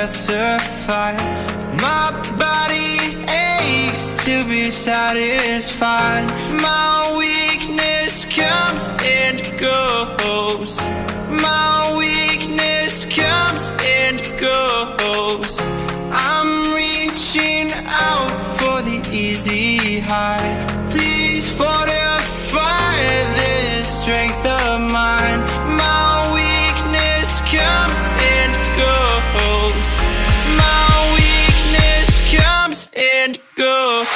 pacified. My body aches to be satisfied. My weakness comes and goes. My weakness comes and goes. I'm reaching out for the easy high. Please fortify this strength of mine. My weakness comes and goes. My weakness comes and goes.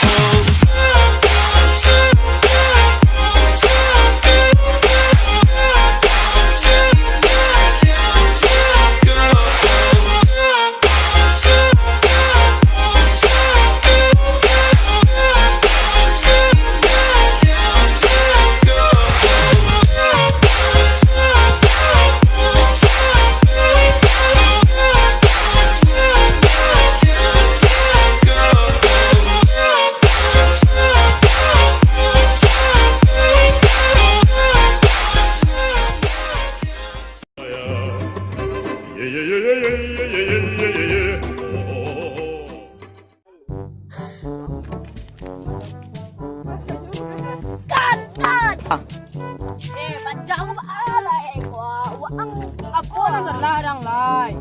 Baca ko maalay ko. Ang apo na sa larang lay.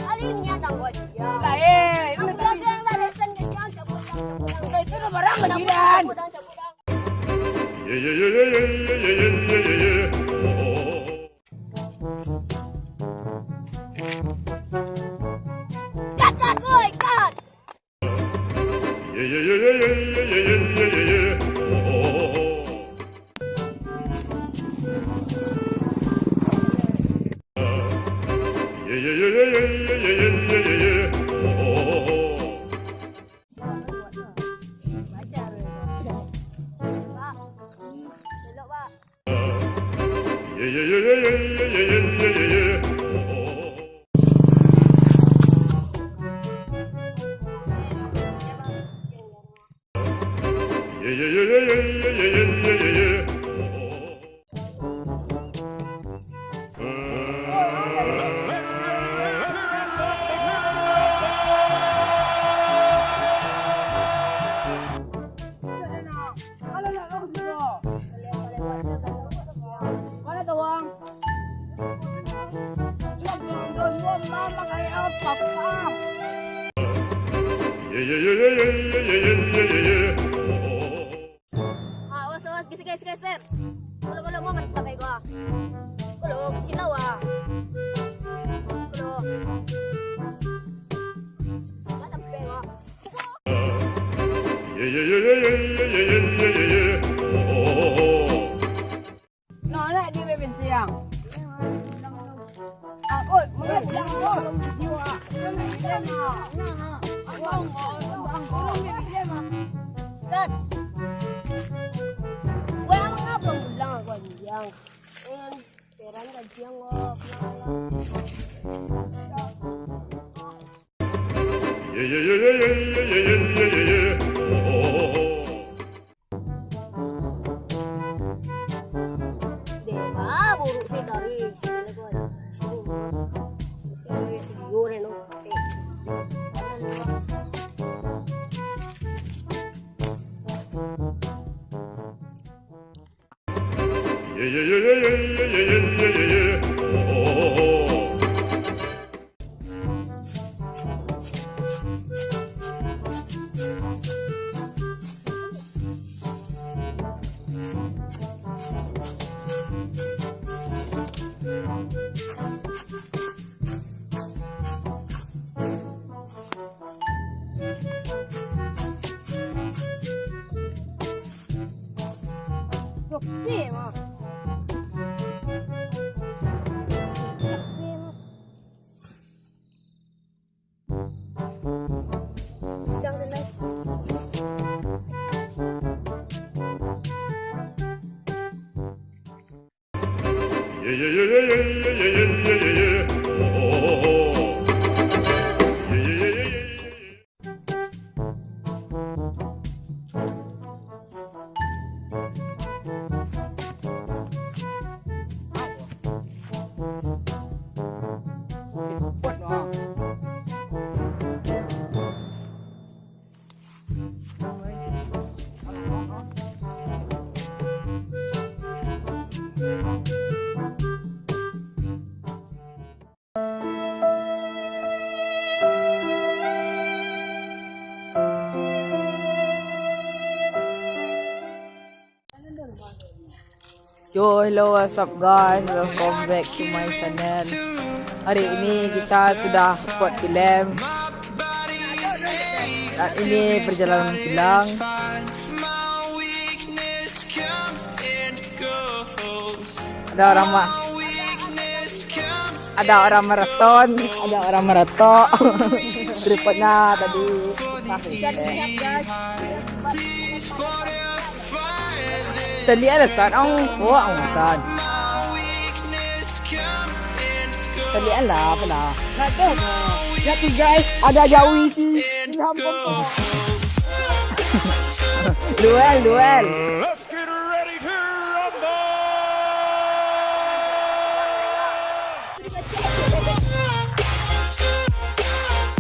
Alin niya tanggot niya. Lay, ang kasi ang lalesan niya sabudang. Ito na barang magiran. Kat kat koy kat. Awas geser. Kulo mo matapay ko. Kulo silaw ah. Kulo. Matapay ko. No, na di beben siang. Ako, magandang ako. Diwa. Kat. Wala mga panggulang ako diyan. And peran ka diyan ko. Diba, buru si dari. Siguro no. Yo, hello, what's up guys? Welcome back to my channel. Hari ini kita sudah buat film. Dan ini perjalanan pulang. Ada orang maraton, ada orang maraton. Tripodnya tadi. Jadi ada san ang san. Jadi ala pala. Jadi guys, ada Jawi sih. Duel. Let's get ready to rumble!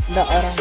Ada orang